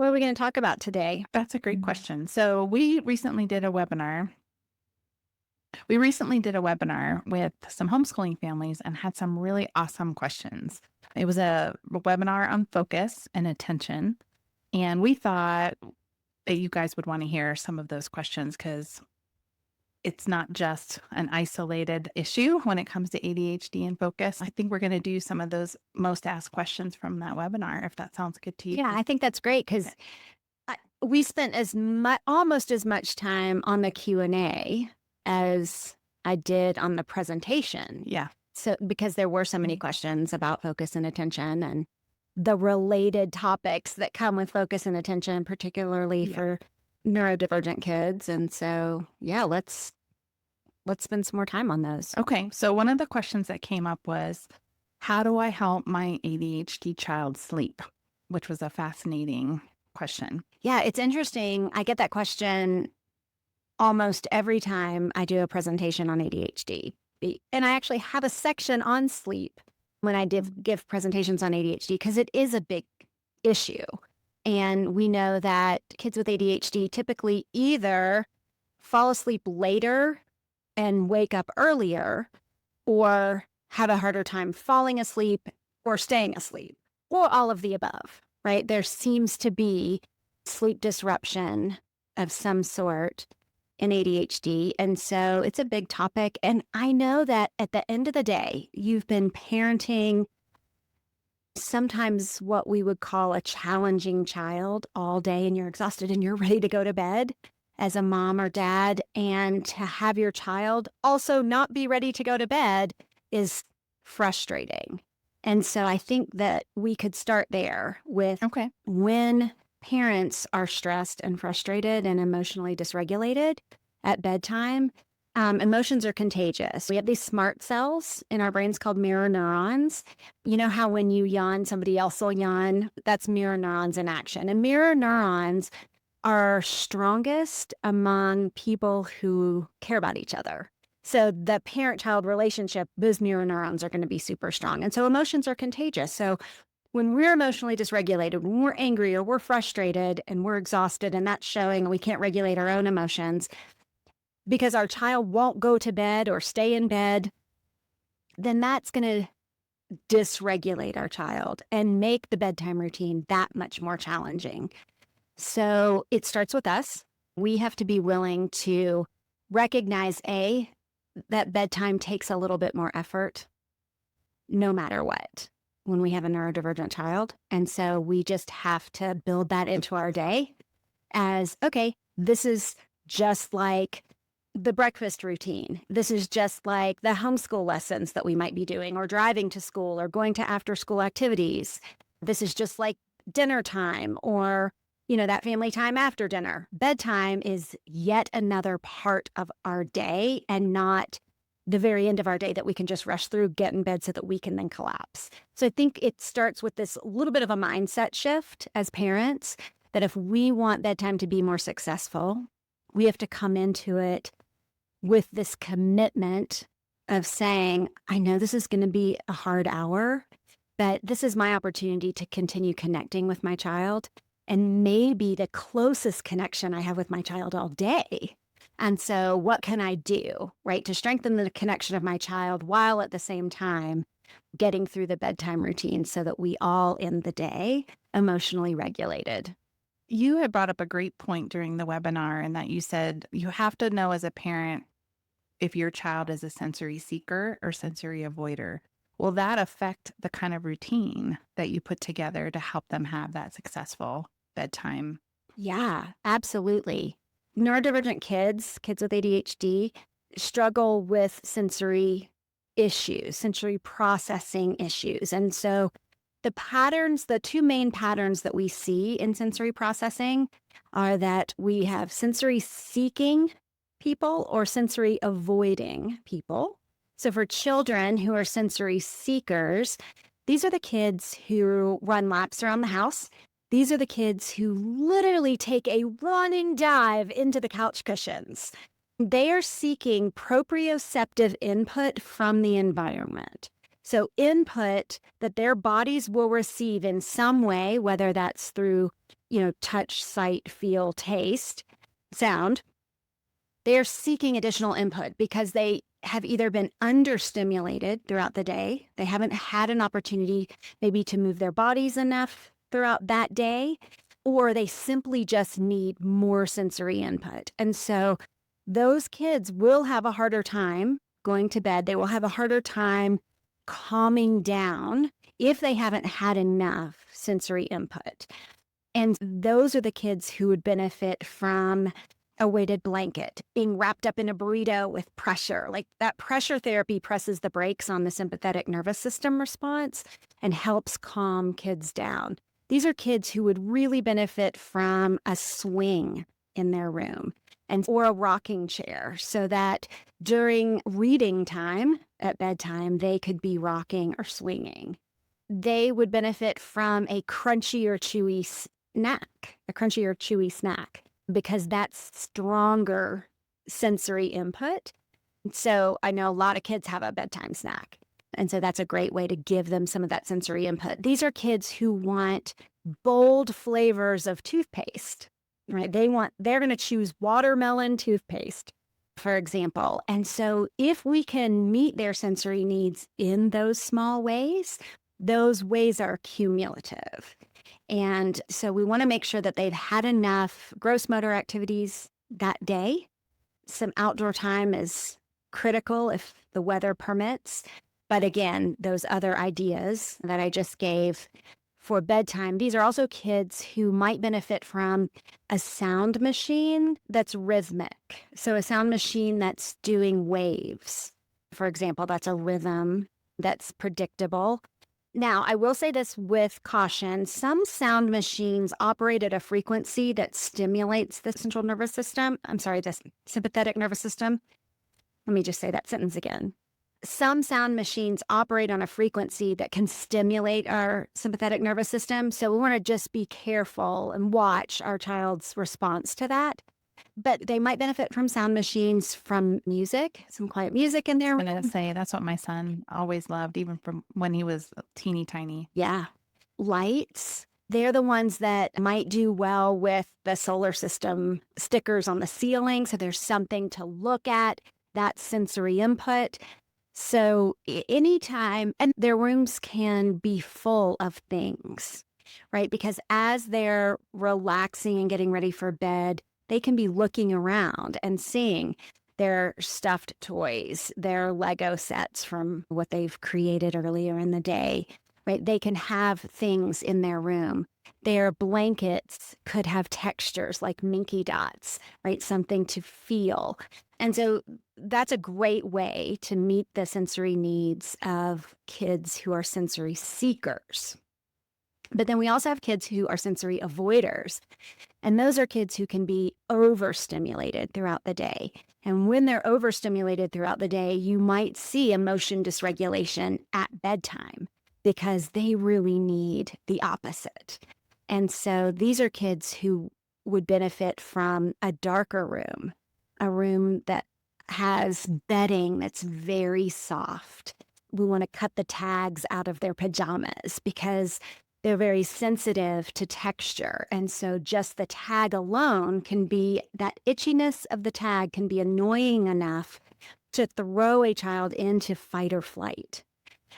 What are we going to talk about today? That's a great question. So we recently did a webinar. We recently did a webinar with some homeschooling families and had some really awesome questions. It was a webinar on focus and attention. And we thought that you guys would want to hear some of those questions because it's not just an isolated issue when it comes to ADHD and focus. I think we're going to do some of those most asked questions from that webinar, if that sounds good to you. Yeah, I think that's great because we spent almost as much time on the Q&A as I did on the presentation. Yeah. So because there were so many questions about focus and attention and the related topics that come with focus and attention, particularly Yeah. for neurodivergent kids. And so, yeah, let's spend some more time on those. Okay. So one of the questions that came up was, how do I help my ADHD child sleep? Which was a fascinating question. Yeah, it's interesting. I get that question almost every time I do a presentation on ADHD. And I actually have a section on sleep when I give presentations on ADHD because it is a big issue. And we know that kids with ADHD typically either fall asleep later and wake up earlier, or have a harder time falling asleep or staying asleep, or all of the above, right? There seems to be sleep disruption of some sort in ADHD. And so it's a big topic. And I know that at the end of the day, you've been parenting sometimes what we would call a challenging child all day, and you're exhausted and you're ready to go to bed as a mom or dad. And to have your child also not be ready to go to bed is frustrating. And so I think that we could start there with Okay. when parents are stressed and frustrated and emotionally dysregulated at bedtime. Emotions are contagious. We have these smart cells in our brains called mirror neurons. You know how when you yawn, somebody else will yawn? That's mirror neurons in action. And mirror neurons are strongest among people who care about each other. So the parent-child relationship, those mirror neurons are going to be super strong. And so emotions are contagious. So when we're emotionally dysregulated, when we're angry or we're frustrated and we're exhausted, and that's showing and we can't regulate our own emotions because our child won't go to bed or stay in bed, then that's going to dysregulate our child and make the bedtime routine that much more challenging. So it starts with us. We have to be willing to recognize, that bedtime takes a little bit more effort no matter what when we have a neurodivergent child. And so we just have to build that into our day as, okay, this is just like the breakfast routine. This is just like the homeschool lessons that we might be doing, or driving to school, or going to after school activities. This is just like dinner time, or, that family time after dinner. Bedtime is yet another part of our day, and not the very end of our day that we can just rush through, get in bed so that we can then collapse. So I think it starts with this little bit of a mindset shift as parents, that if we want bedtime to be more successful, we have to come into it with this commitment of saying, I know this is going to be a hard hour, but this is my opportunity to continue connecting with my child, and maybe the closest connection I have with my child all day. And so what can I do, right, to strengthen the connection of my child while at the same time getting through the bedtime routine so that we all end the day emotionally regulated? You had brought up a great point during the webinar, and that you said you have to know as a parent if your child is a sensory seeker or sensory avoider. Will that affect the kind of routine that you put together to help them have that successful bedtime? Yeah, absolutely. Neurodivergent kids with ADHD, struggle with sensory issues, sensory processing issues. And so the two main patterns that we see in sensory processing are that we have sensory seeking people or sensory avoiding people. So for children who are sensory seekers, these are the kids who run laps around the house. These are the kids who literally take a running dive into the couch cushions. They are seeking proprioceptive input from the environment. So input that their bodies will receive in some way, whether that's through touch, sight, feel, taste, sound, they're seeking additional input because they have either been understimulated throughout the day. They haven't had an opportunity maybe to move their bodies enough throughout that day, or they simply just need more sensory input. And so those kids will have a harder time going to bed. They will have a harder time calming down if they haven't had enough sensory input. And those are the kids who would benefit from a weighted blanket, being wrapped up in a burrito with pressure. Like that pressure therapy presses the brakes on the sympathetic nervous system response and helps calm kids down. These are kids who would really benefit from a swing in their room or a rocking chair, so that during reading time at bedtime, they could be rocking or swinging. They would benefit from a crunchy or chewy snack, because that's stronger sensory input. So I know a lot of kids have a bedtime snack. And so that's a great way to give them some of that sensory input. These are kids who want bold flavors of toothpaste, right? They're going to choose watermelon toothpaste, for example. And so if we can meet their sensory needs in those small ways, those ways are cumulative. And so we want to make sure that they've had enough gross motor activities that day. Some outdoor time is critical if the weather permits. But again, those other ideas that I just gave for bedtime, these are also kids who might benefit from a sound machine that's rhythmic. So a sound machine that's doing waves, for example, that's a rhythm that's predictable. Now, I will say this with caution. Some sound machines operate at a frequency that stimulates the the sympathetic nervous system. Let me just say that sentence again. Some sound machines operate on a frequency that can stimulate our sympathetic nervous system. So we want to just be careful and watch our child's response to that. But they might benefit from sound machines, from music, some quiet music in there. I'm going to say that's what my son always loved, even from when he was teeny tiny. Yeah. Lights. They're the ones that might do well with the solar system stickers on the ceiling. So there's something to look at, that sensory input. So anytime, and their rooms can be full of things, right? Because as they're relaxing and getting ready for bed, they can be looking around and seeing their stuffed toys, their Lego sets from what they've created earlier in the day, right? They can have things in their room. Their blankets could have textures like Minky dots, right? Something to feel. And so that's a great way to meet the sensory needs of kids who are sensory seekers. But then we also have kids who are sensory avoiders. And those are kids who can be overstimulated throughout the day. And when they're overstimulated throughout the day, you might see emotion dysregulation at bedtime because they really need the opposite. And so these are kids who would benefit from a darker room, a room that has bedding that's very soft. We want to cut the tags out of their pajamas because they're very sensitive to texture. And so just the tag alone that itchiness of the tag can be annoying enough to throw a child into fight or flight.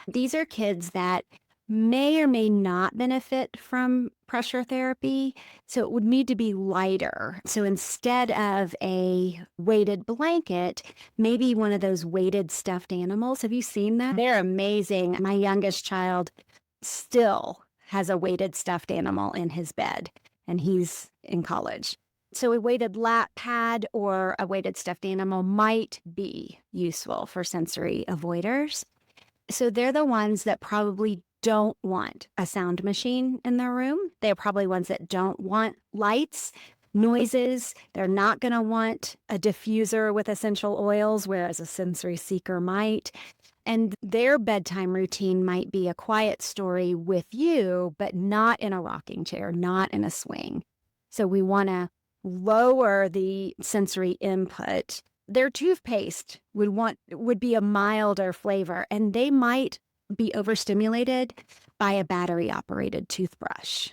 These are kids that may or may not benefit from pressure therapy. So it would need to be lighter. So instead of a weighted blanket, maybe one of those weighted stuffed animals. Have you seen that? They're amazing. My youngest child still has a weighted stuffed animal in his bed, and he's in college. So a weighted lap pad or a weighted stuffed animal might be useful for sensory avoiders. So they're the ones that probably don't want a sound machine in their room. They're probably ones that don't want lights, noises. They're not going to want a diffuser with essential oils, whereas a sensory seeker might. And their bedtime routine might be a quiet story with you, but not in a rocking chair, not in a swing. So we want to lower the sensory input. Their toothpaste would be a milder flavor, and they might be overstimulated by a battery-operated toothbrush.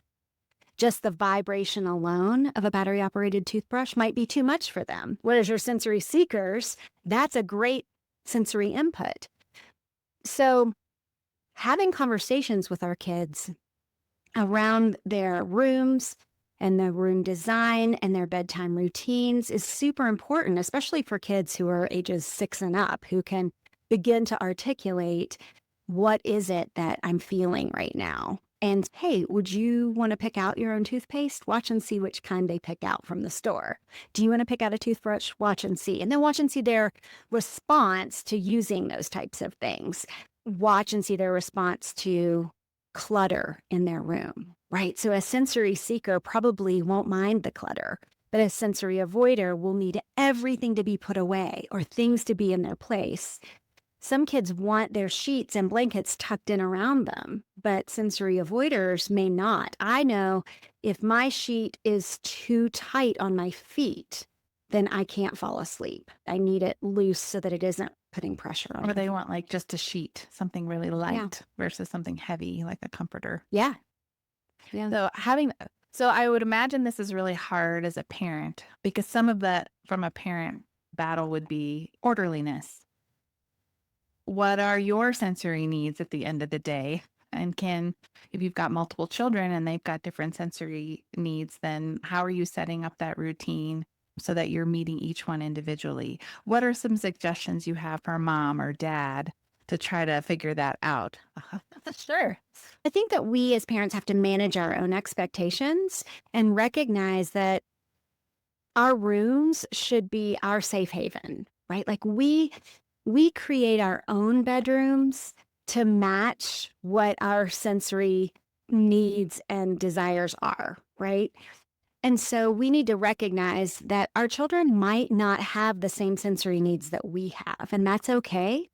just the vibration alone of a battery operated toothbrush might be too much for them. Whereas your sensory seekers, that's a great sensory input. So having conversations with our kids around their rooms and their room design and their bedtime routines is super important, especially for kids who are ages 6 and up, who can begin to articulate, what is it that I'm feeling right now? And hey, would you want to pick out your own toothpaste? Watch and see which kind they pick out from the store. Do you want to pick out a toothbrush? Watch and see. And then watch and see their response to using those types of things. Watch and see their response to clutter in their room, right? So a sensory seeker probably won't mind the clutter, but a sensory avoider will need everything to be put away or things to be in their place. Some kids want their sheets and blankets tucked in around them, but sensory avoiders may not. I know if my sheet is too tight on my feet, then I can't fall asleep. I need it loose so that it isn't putting pressure on Or me. they want like just a sheet, something really Yeah. light versus something heavy like a comforter. Yeah. Yeah. So I would imagine this is really hard as a parent, because some of that from a parent battle would be orderliness. What are your sensory needs at the end of the day? And if you've got multiple children and they've got different sensory needs, then how are you setting up that routine so that you're meeting each one individually? What are some suggestions you have for mom or dad to try to figure that out? Sure. I think that we as parents have to manage our own expectations and recognize that our rooms should be our safe haven, right? Like we create our own bedrooms to match what our sensory needs and desires are, right? And so we need to recognize that our children might not have the same sensory needs that we have, and that's okay.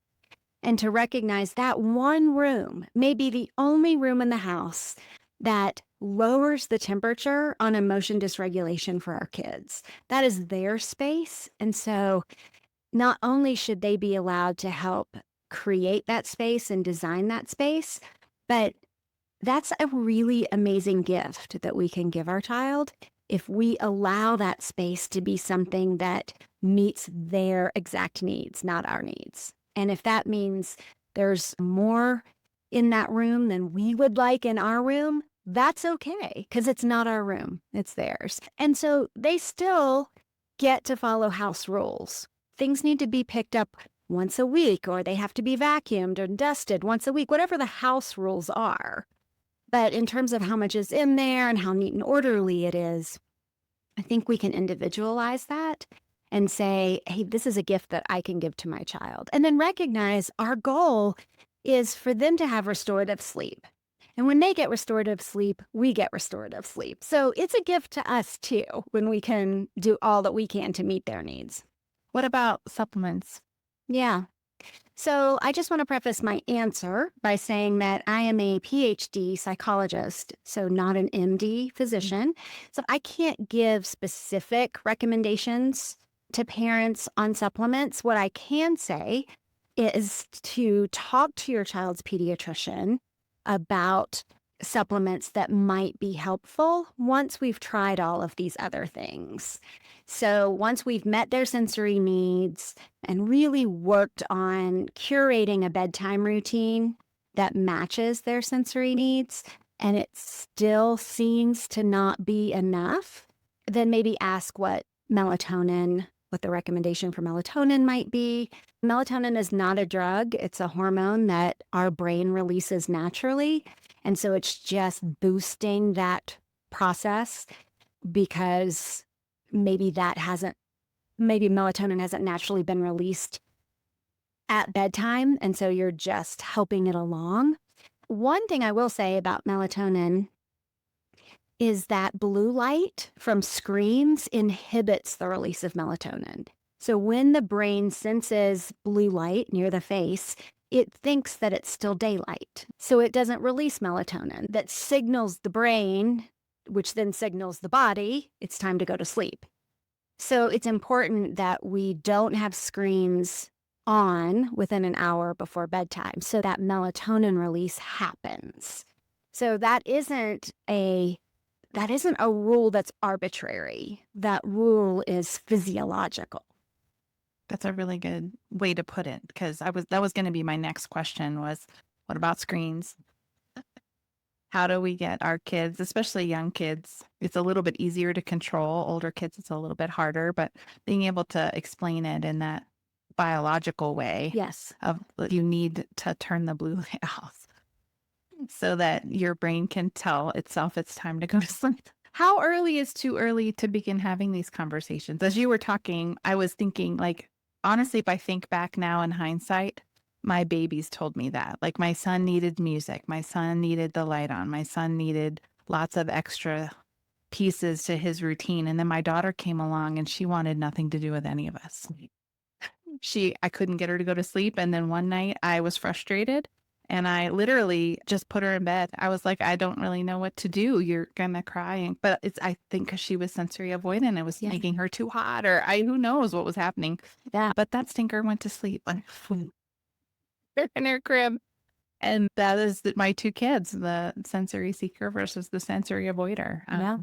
And to recognize that one room may be the only room in the house that lowers the temperature on emotion dysregulation for our kids. That is their space. And so not only should they be allowed to help create that space and design that space, but that's a really amazing gift that we can give our child if we allow that space to be something that meets their exact needs, not our needs. And if that means there's more in that room than we would like in our room, that's okay, because it's not our room, it's theirs. And so they still get to follow house rules. Things need to be picked up once a week, or they have to be vacuumed or dusted once a week, whatever the house rules are. But in terms of how much is in there and how neat and orderly it is, I think we can individualize that and say, hey, this is a gift that I can give to my child. And then recognize our goal is for them to have restorative sleep. And when they get restorative sleep, we get restorative sleep. So it's a gift to us too, when we can do all that we can to meet their needs. What about supplements? Yeah. So I just want to preface my answer by saying that I am a PhD psychologist, so not an MD physician. So I can't give specific recommendations to parents on supplements. What I can say is to talk to your child's pediatrician about supplements that might be helpful once we've tried all of these other things. So once we've met their sensory needs and really worked on curating a bedtime routine that matches their sensory needs, and it still seems to not be enough, then maybe ask what the recommendation for melatonin might be. Melatonin is not a drug. It's a hormone that our brain releases naturally. And so it's just boosting that process because maybe melatonin hasn't naturally been released at bedtime. And so you're just helping it along. One thing I will say about melatonin is that blue light from screens inhibits the release of melatonin. So when the brain senses blue light near the face, it thinks that it's still daylight. So it doesn't release melatonin. That signals the brain, which then signals the body, it's time to go to sleep. So it's important that we don't have screens on within an hour before bedtime so that melatonin release happens. So that isn't a that isn't a rule that's arbitrary. That rule is physiological. That's a really good way to put it, because that was gonna be my next question was, what about screens? How do we get our kids, especially young kids, it's a little bit easier to control. Older kids, it's a little bit harder, but being able to explain it in that biological way Yes. of you need to turn the blue light off so that your brain can tell itself it's time to go to sleep. How early is too early to begin having these conversations? As you were talking, I was thinking, like, honestly, if I think back now in hindsight, my babies told me that. Like, my son needed music. My son needed the light on. My son needed lots of extra pieces to his routine. And then my daughter came along and she wanted nothing to do with any of us. I couldn't get her to go to sleep. And then one night I was frustrated and I literally just put her in bed. I was like, I don't really know what to do. You're gonna cry. But I think because she was sensory avoidant, it was Yeah. making her too hot, or who knows what was happening. Yeah. But that stinker went to sleep in her crib. And that is my two kids, the sensory seeker versus the sensory avoider. Yeah.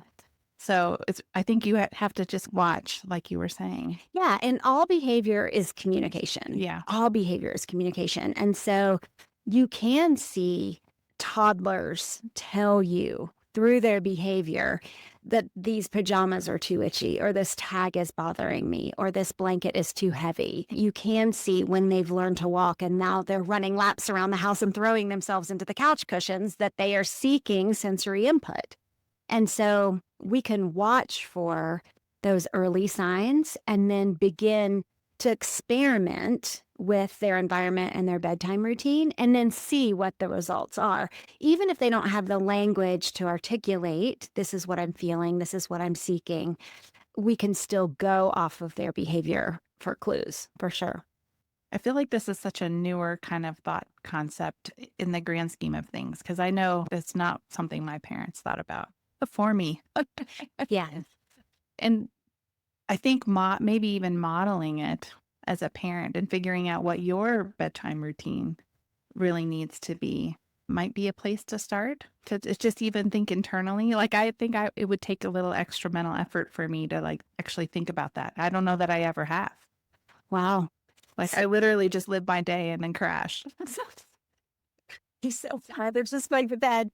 So I think you have to just watch, like you were saying. Yeah. And all behavior is communication. Yeah. All behavior is communication. And so you can see toddlers tell you through their behavior that these pajamas are too itchy, or this tag is bothering me, or this blanket is too heavy. You can see when they've learned to walk and now they're running laps around the house and throwing themselves into the couch cushions, that they are seeking sensory input. And so we can watch for those early signs and then begin to experiment with their environment and their bedtime routine, and then see what the results are. Even if they don't have the language to articulate, this is what I'm feeling, this is what I'm seeking, we can still go off of their behavior for clues, for sure. I feel like this is such a newer kind of thought concept in the grand scheme of things, because I know it's not something my parents thought about before me. Yeah. And I think maybe even modeling it as a parent and figuring out what your bedtime routine really needs to be might be a place to start, to just even think internally. Like, I think it would take a little extra mental effort for me to, like, actually think about that. I don't know that I ever have. Wow. Like, I literally just live my day and then crash. He's so tired, just like the bed.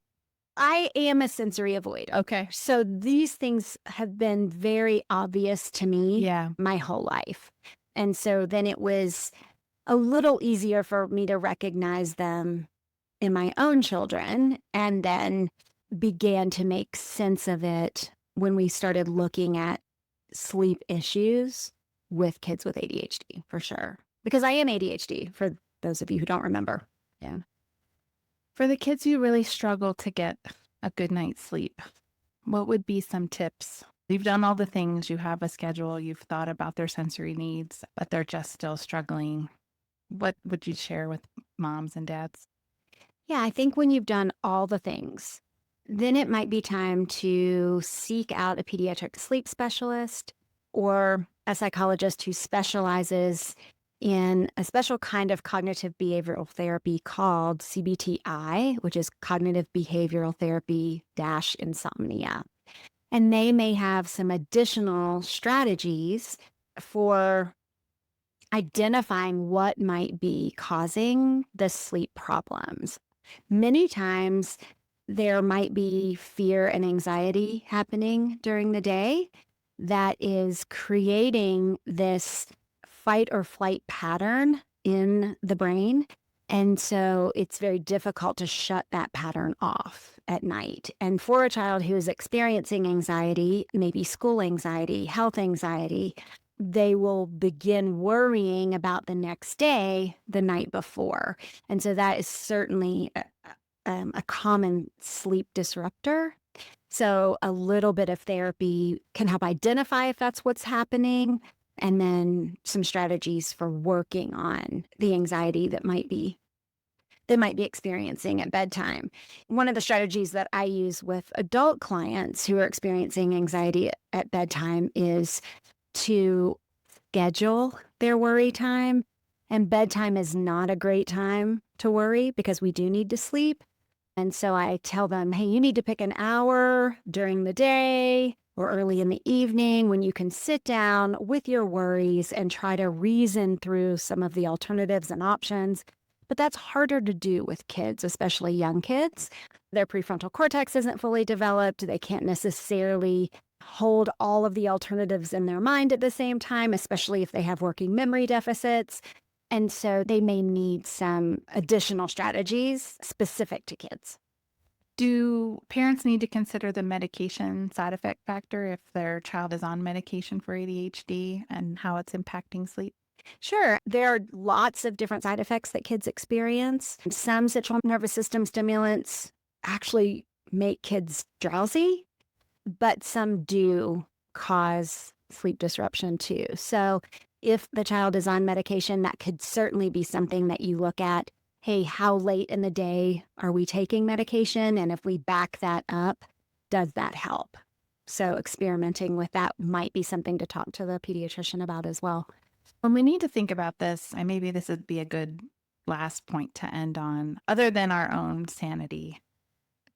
I am a sensory avoider. Okay. So these things have been very obvious to me Yeah. my whole life. And so then it was a little easier for me to recognize them in my own children, and then began to make sense of it when we started looking at sleep issues with kids with ADHD, for sure. Because I am ADHD, for those of you who don't remember. Yeah. For the kids who really struggle to get a good night's sleep, what would be some tips? You've done all the things, you have a schedule, you've thought about their sensory needs, but they're just still struggling. What would you share with moms and dads? Yeah, I think when you've done all the things, then it might be time to seek out a pediatric sleep specialist or a psychologist who specializes in a special kind of cognitive behavioral therapy called CBTI, which is cognitive behavioral therapy dash insomnia. And they may have some additional strategies for identifying what might be causing the sleep problems. Many times there might be fear and anxiety happening during the day that is creating this fight or flight pattern in the brain. And so it's very difficult to shut that pattern off at night. And for a child who is experiencing anxiety, maybe school anxiety, health anxiety, they will begin worrying about the next day the night before. And so that is certainly a common sleep disruptor. So a little bit of therapy can help identify if that's what's happening, and then some strategies for working on the anxiety that might be experiencing at bedtime. One of the strategies that I use with adult clients who are experiencing anxiety at bedtime is to schedule their worry time. And bedtime is not a great time to worry because we do need to sleep. And so I tell them, hey, you need to pick an hour during the day or early in the evening when you can sit down with your worries and try to reason through some of the alternatives and options. But that's harder to do with kids, especially young kids. Their prefrontal cortex isn't fully developed. They can't necessarily hold all of the alternatives in their mind at the same time, especially if they have working memory deficits. And so they may need some additional strategies specific to kids. Do parents need to consider the medication side effect factor if their child is on medication for ADHD and how it's impacting sleep? Sure, there are lots of different side effects that kids experience. Some central nervous system stimulants actually make kids drowsy, but some do cause sleep disruption too. So, if the child is on medication, that could certainly be something that you look at. Hey, how late in the day are we taking medication? And if we back that up, does that help? So, experimenting with that might be something to talk to the pediatrician about as well. When we need to think about this, and maybe this would be a good last point to end on, other than our own sanity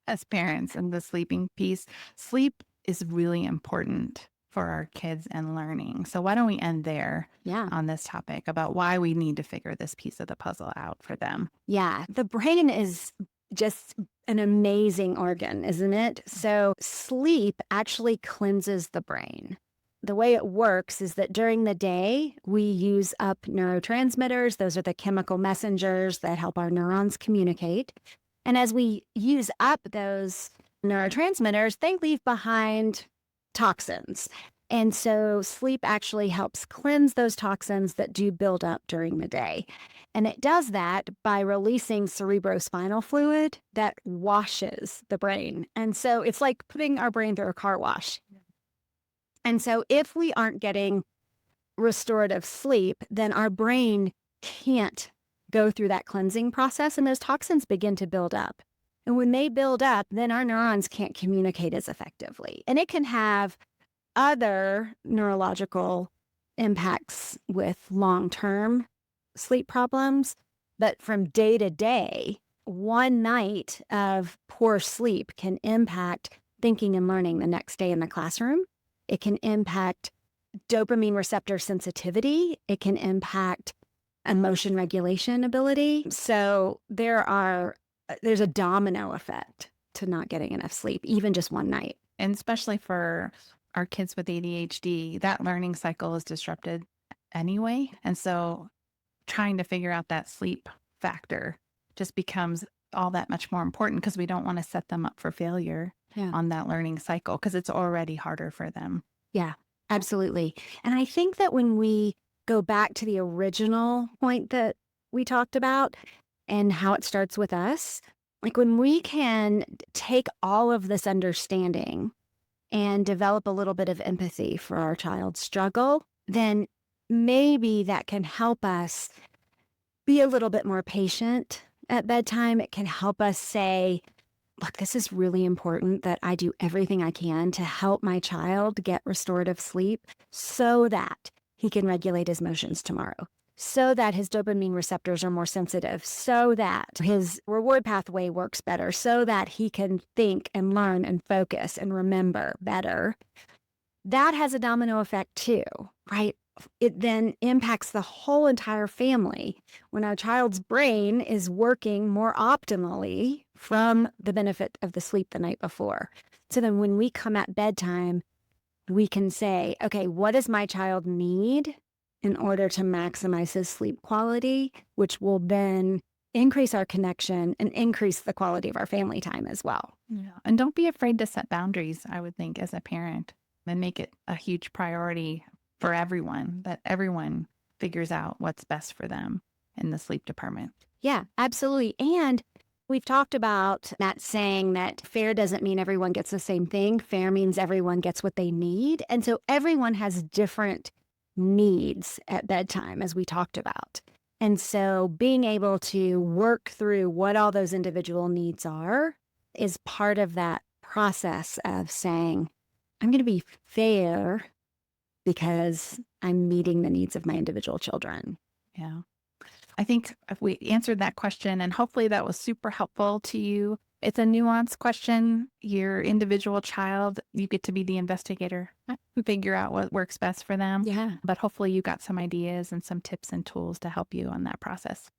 as parents and the sleeping piece, sleep is really important for our kids and learning. So why don't we end there Yeah. on this topic about why we need to figure this piece of the puzzle out for them? Yeah. The brain is just an amazing organ, isn't it? So, sleep actually cleanses the brain. The way it works is that during the day, we use up neurotransmitters. Those are the chemical messengers that help our neurons communicate. And as we use up those neurotransmitters, they leave behind toxins. And so sleep actually helps cleanse those toxins that do build up during the day. And it does that by releasing cerebrospinal fluid that washes the brain. And so it's like putting our brain through a car wash. And so if we aren't getting restorative sleep, then our brain can't go through that cleansing process and those toxins begin to build up. And when they build up, then our neurons can't communicate as effectively. And it can have other neurological impacts with long-term sleep problems. But from day to day, one night of poor sleep can impact thinking and learning the next day in the classroom. It can impact dopamine receptor sensitivity. It can impact emotion regulation ability. So there's a domino effect to not getting enough sleep, even just one night. And especially for our kids with ADHD, that learning cycle is disrupted anyway. And so trying to figure out that sleep factor just becomes all that much more important because we don't want to set them up for failure on that learning cycle because it's already harder for them. Yeah, absolutely. And I think that when we go back to the original point that we talked about and how it starts with us, like when we can take all of this understanding and develop a little bit of empathy for our child's struggle, then maybe that can help us be a little bit more patient at bedtime. It can help us say, look, this is really important that I do everything I can to help my child get restorative sleep so that he can regulate his emotions tomorrow, so that his dopamine receptors are more sensitive, so that his reward pathway works better, so that he can think and learn and focus and remember better. That has a domino effect too, right? It then impacts the whole entire family when our child's brain is working more optimally from the benefit of the sleep the night before. So then when we come at bedtime, we can say, okay, what does my child need in order to maximize his sleep quality, which will then increase our connection and increase the quality of our family time as well. Yeah. And don't be afraid to set boundaries, I would think, as a parent, and make it a huge priority for everyone, that everyone figures out what's best for them in the sleep department. Yeah, absolutely. And we've talked about that saying that fair doesn't mean everyone gets the same thing. Fair means everyone gets what they need. And so everyone has different needs at bedtime, as we talked about. And so being able to work through what all those individual needs are is part of that process of saying, I'm going to be fair because I'm meeting the needs of my individual children. Yeah. I think if we answered that question, and hopefully that was super helpful to you, It's a nuanced question. Your individual child, you get to be the investigator and figure out what works best for them. Yeah. But hopefully you got some ideas and some tips and tools to help you on that process.